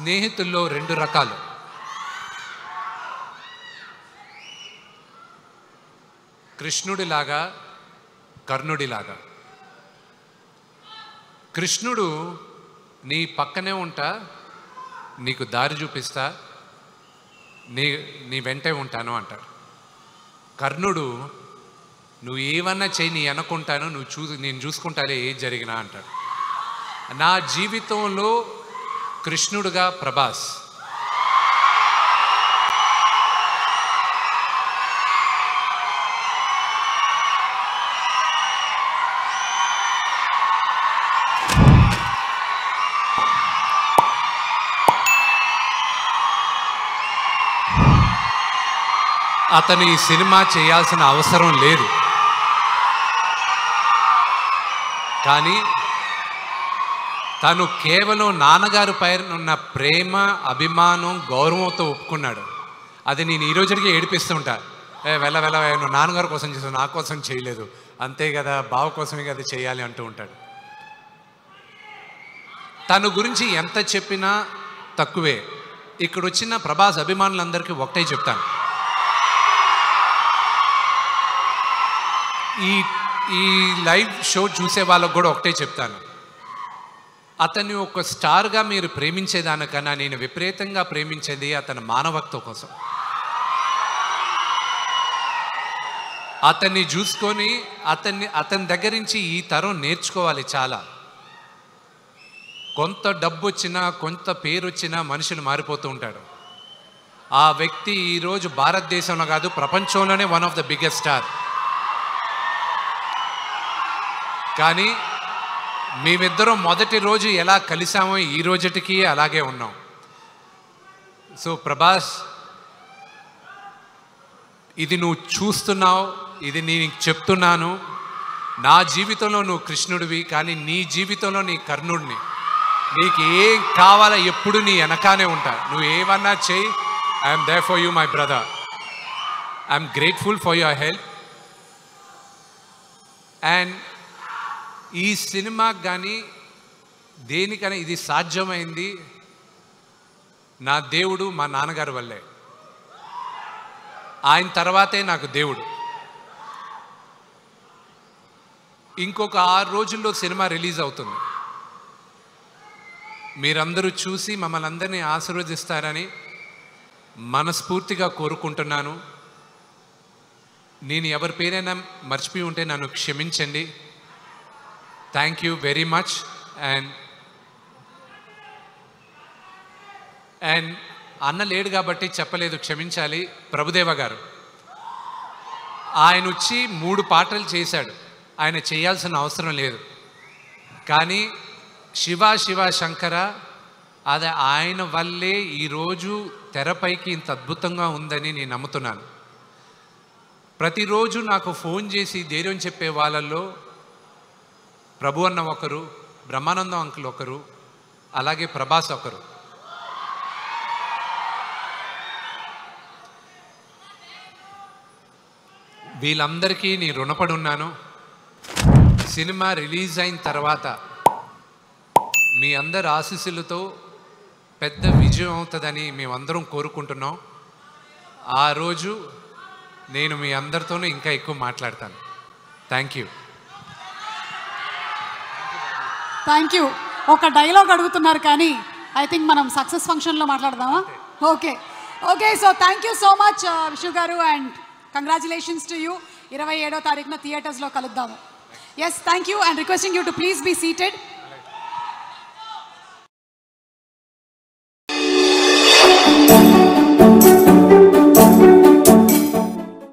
స్నేహితుల్లో రెండు రకాలు. కృష్ణుడిలాగా, కర్ణుడిలాగా. కృష్ణుడు నీ పక్కనే ఉంటా, నీకు దారి చూపిస్తా, నీ వెంటే ఉంటాను అంటాడు. కర్ణుడు నువ్వు ఏమన్నా చెయ్యి, నీ అనుకుంటాను, నేను చూసుకుంటాలే ఏది జరిగినా అంటాడు. నా జీవితంలో కృష్ణుడుగా ప్రభాస్, అతను ఈ సినిమా చేయాల్సిన అవసరం లేదు, కానీ తను కేవలం నాన్నగారి పైన ఉన్న ప్రేమ, అభిమానం, గౌరవంతో ఒప్పుకున్నాడు. అది నేను ఈ రోజుకి ఏడిపిస్తుంటా. వెళ్ళ నువ్వు నాన్నగారి కోసం చేసావు, నా కోసం చేయలేదు, అంతే కదా, బావ కోసమే కదా చేయాలి అంటూ ఉంటాడు. తన గురించి ఎంత చెప్పినా తక్కువే. ఇక్కడ వచ్చిన ప్రభాస్ అభిమానులందరికీ ఒకటే చెప్తాను, ఈ లైవ్ షో చూసే వాళ్ళకు కూడా ఒకటే చెప్తాను, అతన్ని ఒక స్టార్గా మీరు ప్రేమించేదానికన్నా నేను విపరీతంగా ప్రేమించేది అతని మానవత్వం కోసం. అతన్ని చూసుకొని అతని దగ్గర నుంచి ఈ తరం నేర్చుకోవాలి చాలా. కొంత డబ్బు వచ్చినా, కొంత పేరు వచ్చినా మనుషులు మారిపోతూ ఉంటాడు. ఆ వ్యక్తి ఈరోజు భారతదేశంలో కాదు, ప్రపంచంలోనే one of the biggest star. కానీ మేమిద్దరం మొదటి రోజు ఎలా కలిసామో ఈ రోజుటికి అలాగే ఉన్నాం. సో ప్రభాస్, ఇది నువ్వు చూస్తున్నావు, ఇది నేను చెప్తున్నాను. నా జీవితంలో నువ్వు కృష్ణుడివి, కానీ నీ జీవితంలో నీ కర్ణుడిని. నీకు ఏం కావాలో ఎప్పుడు నీ వెనకానే ఉంటా. నువ్వు ఏమన్నా చెయ్యి, I'm there for you my brother. I'm grateful for your help. And ఈ సినిమాకి కానీ దేనికైనా ఇది సాధ్యమైంది నా దేవుడు, మా నాన్నగారి వల్లే. ఆయన తర్వాతే నాకు దేవుడు. ఇంకొక 6 రోజుల్లో సినిమా రిలీజ్ అవుతుంది. మీరందరూ చూసి మమ్మల్ని అందరినీ ఆశీర్వదిస్తారని మనస్ఫూర్తిగా కోరుకుంటున్నాను. నేను ఎవరి పేరైనా మర్చిపోయి ఉంటే నన్ను క్షమించండి. Thank you very much. And అన్న లేడు కాబట్టి చెప్పలేదు, క్షమించాలి. ప్రభుదేవ గారు ఆయన వచ్చి 3 పాటలు చేశాడు, ఆయన చేయాల్సిన అవసరం లేదు. కానీ శివ శివ శంకర, అది ఆయన వల్లే ఈరోజు తెరపైకి ఇంత అద్భుతంగా ఉందని నేను నమ్ముతున్నాను. ప్రతిరోజు నాకు ఫోన్ చేసి ధైర్యం చెప్పే వాళ్ళల్లో ప్రభు అన్న ఒకరు, బ్రహ్మానందం అంకుల్ ఒకరు, అలాగే ప్రభాస్ ఒకరు. వీళ్ళందరికీ నేను రుణపడి ఉన్నాను. సినిమా రిలీజ్ అయిన తర్వాత మీ అందరి ఆశీస్సులతో పెద్ద విజయం అవుతుందని మేమందరం కోరుకుంటున్నాం. ఆ రోజు నేను మీ అందరితోనూ ఇంకా ఎక్కువ మాట్లాడతాను. Thank you. Thank you. ఒక డైలాగ్ అడుగుతున్నారు కానీ ఐ థింక్ మనం సక్సెస్ ఫంక్షన్లో మాట్లాడదామా? Okay. So thank you so much Vishnu garu, and congratulations to you. 27వ తారీఖున థియేటర్స్లో కలుద్దాము. Yes, thank you, and requesting you to please be seated.